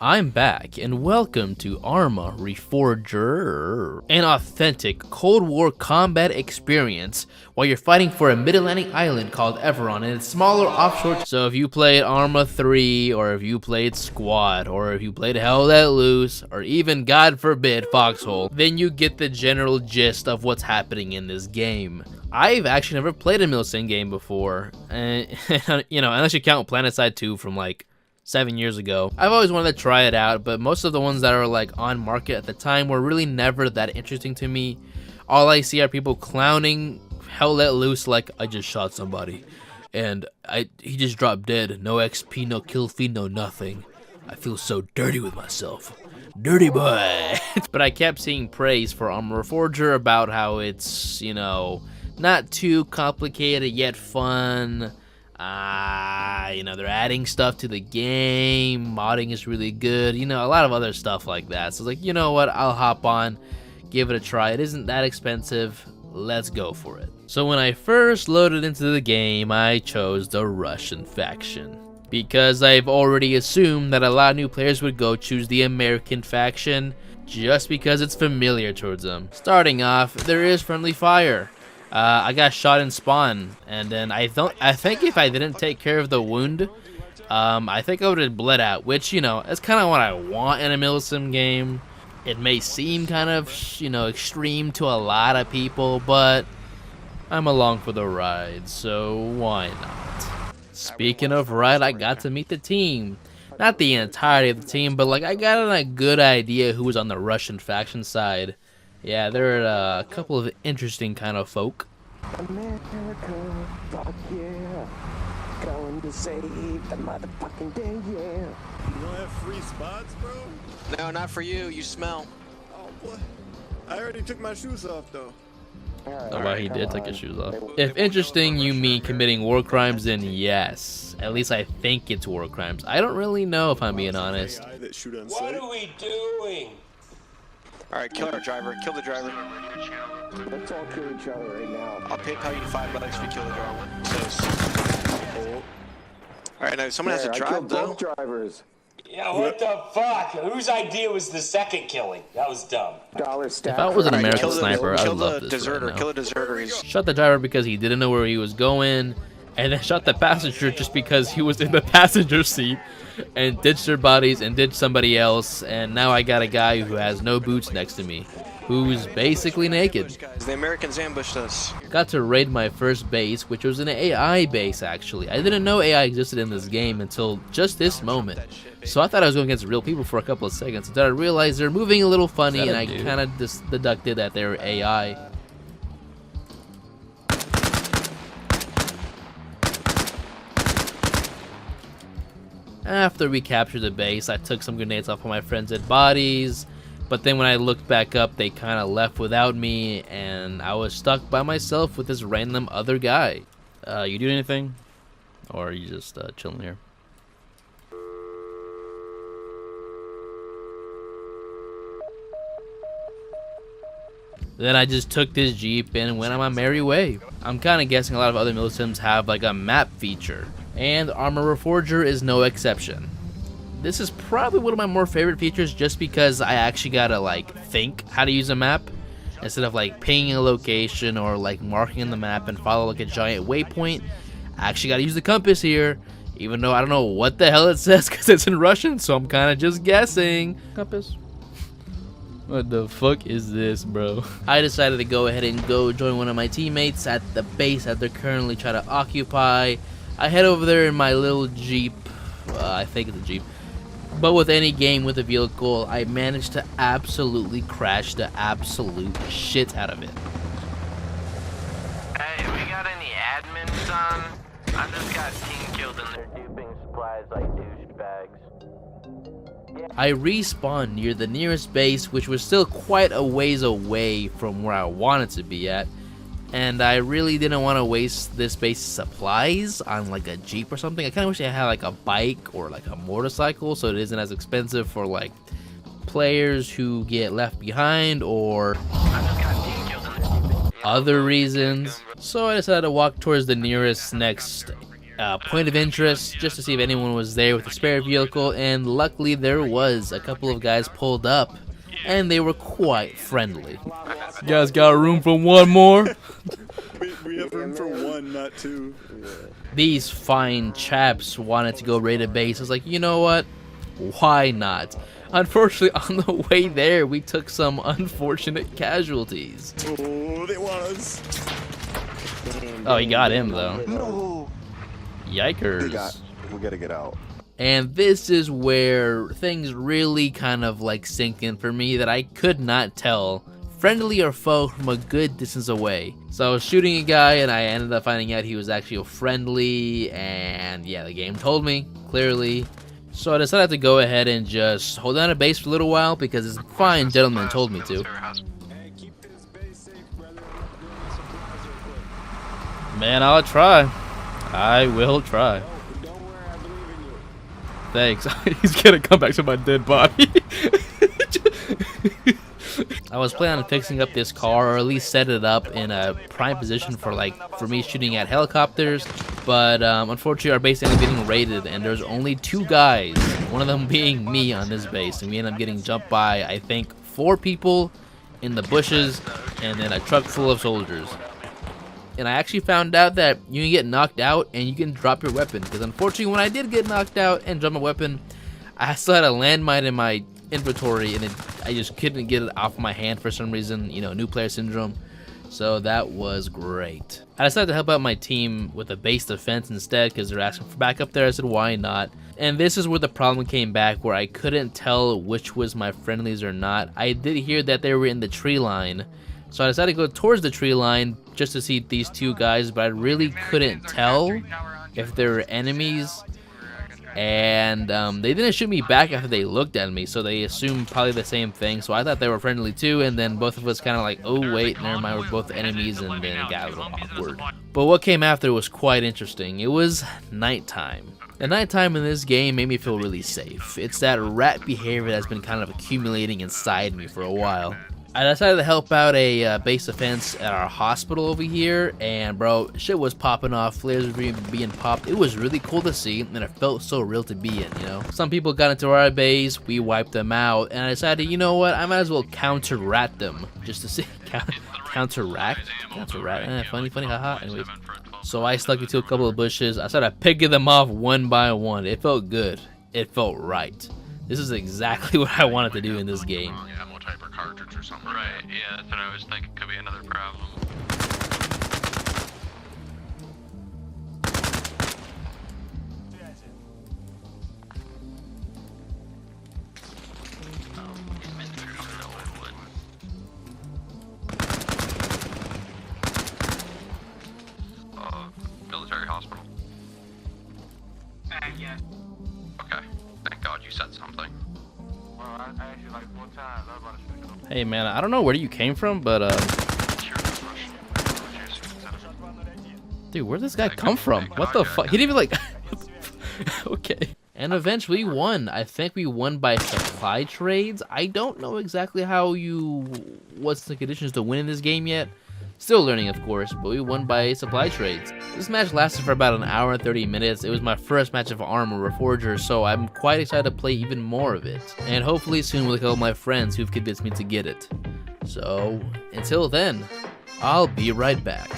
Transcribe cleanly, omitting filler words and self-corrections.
I'm back, and welcome to Arma Reforger, an authentic Cold War combat experience while you're fighting for a mid-Atlantic island called Everon and its smaller offshore. So if you played Arma 3, or if you played Squad, or if you played Hell Let Loose, or even, God forbid, Foxhole, then you get the general gist of what's happening in this game. I've actually never played a Milsim game before, and you know, unless you count PlanetSide 2 from like 7 years ago. I've always wanted to try it out, but most of the ones that are like on market at the time were really never that interesting to me. All I see are people clowning Hell Let Loose like, I just shot somebody and he just dropped dead. No XP, no kill feed, no nothing. I feel so dirty with myself. Dirty boy. But I kept seeing praise for Arma Reforger about how it's, you know, not too complicated yet fun. You know, they're adding stuff to the game, modding is really good, you know, a lot of other stuff like that. So like, you know what, I'll hop on, give it a try. It isn't that expensive, let's go for it. So when I first loaded into the game, I chose the Russian faction, because I've already assumed that a lot of new players would go choose the American faction, just because it's familiar towards them. Starting off, there is friendly fire. I got shot in spawn, and then I think if I didn't take care of the wound, I think I would have bled out, which, you know, is kind of what I want in a Milsim game. It may seem kind of, you know, extreme to a lot of people, but I'm along for the ride, so why not? Speaking of ride, I got to meet the team. Not the entirety of the team, but like I got a good idea who was on the Russian faction side. Yeah, there are a couple of interesting kind of folk. America, fuck yeah. Going to save the motherfucking day, yeah. You don't have free spots, bro? No, not for you. You smell. Oh, what? I already took my shoes off, though. Oh, wow, he did take his shoes off. If interesting you mean committing war crimes, then yes. At least I think it's war crimes. I don't really know, if I'm being honest. What are we doing? Alright, kill our driver. Kill the driver. Let's all kill each other right now. I'll PayPal you $5 if you kill the driver. Alright, now someone has to drive, though. Both drivers. Yeah, what the fuck? Whose idea was the second killing? That was dumb. Dollar stack. If I was an American Kill the- sniper, I kill would love the this deserter. right now. Kill the deserter. Shot the driver because he didn't know where he was going, and then shot the passenger just because he was in the passenger seat, and ditched their bodies and ditched somebody else, and now I got a guy who has no boots next to me, who's basically naked. The Americans ambushed us. Got to raid my first base, which was an AI base actually. I didn't know AI existed in this game until just this moment. So I thought I was going against real people for a couple of seconds until I realized they're moving a little funny, and I kind of just deducted that they're AI. After we captured the base, I took some grenades off of my friends' dead bodies, but then when I looked back up, they kind of left without me, and I was stuck by myself with this random other guy. You do anything? Or are you just chilling here? Then I just took this Jeep and went on my merry way. I'm kind of guessing a lot of other Milsims have like a map feature, and Arma Reforger is no exception. This is probably one of my more favorite features just because I actually gotta like think how to use a map instead of like pinging a location or like marking on the map and follow like a giant waypoint. I actually gotta use the compass here, even though I don't know what the hell it says because it's in Russian, so I'm kind of just guessing. Compass. What the fuck is this, bro? I decided to go ahead and go join one of my teammates at the base that they're currently trying to occupy. I head over there in my little Jeep. I think it's a Jeep. But with any game with a vehicle, I managed to absolutely crash the absolute shit out of it. Hey, we got any admin, son? I just got team killed and they're duping supplies like douchebags. I respawned near the nearest base, which was still quite a ways away from where I wanted to be at, and I really didn't want to waste this base's supplies on like a Jeep or something. I kind of wish I had like a bike or like a motorcycle so it isn't as expensive for like players who get left behind or other reasons. So I decided to walk towards the nearest next point of interest just to see if anyone was there with a spare vehicle, and luckily there was. A couple of guys pulled up, and they were quite friendly. You guys got room for one more? We have room for one, not two. These fine chaps wanted to go raid a base. I was like, you know what? Why not? Unfortunately, on the way there, we took some unfortunate casualties. Oh, they want us. Oh, he got him, though. No. Yikers. We gotta get out. And this is where things really kind of like sink in for me, that I could not tell friendly or foe from a good distance away. So I was shooting a guy and I ended up finding out he was actually a friendly, and yeah, the game told me clearly. So I decided to go ahead and just hold down a base for a little while because this fine gentleman told me to. Man, I'll try. I will try. Thanks. He's gonna come back to my dead body. I was planning on fixing up this car, or at least set it up in a prime position for me shooting at helicopters, but unfortunately our base ended up getting raided, and there's only 2 guys, one of them being me on this base, and we ended up getting jumped by, I think, 4 people in the bushes, and then a truck full of soldiers. And I actually found out that you can get knocked out and you can drop your weapon, because unfortunately when I did get knocked out and drop my weapon, I still had a landmine in my inventory, and I just couldn't get it off my hand for some reason, you know, new player syndrome. So that was great. I decided to help out my team with a base defense instead because they're asking for backup there. I said, why not? And this is where the problem came back, where I couldn't tell which was my friendlies or not. I did hear that they were in the tree line, so I decided to go towards the tree line just to see these 2 guys, but I really couldn't tell if they were enemies. And they didn't shoot me back after they looked at me, so they assumed probably the same thing. So I thought they were friendly too, and then both of us kind of like, oh wait, never mind, we're both enemies, and then it got a little awkward. But what came after was quite interesting. It was nighttime. The nighttime in this game made me feel really safe. It's that rat behavior that's been kind of accumulating inside me for a while. I decided to help out a base defense at our hospital over here, and bro, shit was popping off, flares were being popped. It was really cool to see, and it felt so real to be in, you know? Some people got into our base, we wiped them out, and I decided, you know what, I might as well counter-rat them, just to see, counter-rat? Counter-rat, funny, haha, anyways. So I stuck into a couple of bushes, I started picking them off one by one. It felt good, it felt right. This is exactly what I wanted to do in this game. Type or cartridge or something. Right, yeah, that's what I was thinking could be another problem. Military hospital. Yes. Okay, thank God you said something. Well, I asked you like 4 times. I was about to speak. Hey man, I don't know where you came from, but dude, where'd this guy come from? What the fuck? He didn't even like. Okay. And eventually we won. I think we won by supply trades. I don't know exactly what's the conditions to win in this game yet. Still learning, of course, but we won by supply trades. This match lasted for about an hour and 30 minutes. It was my first match of Arma Reforger, so I'm quite excited to play even more of it. And hopefully soon with a couple of my friends who've convinced me to get it. So, until then, I'll be right back.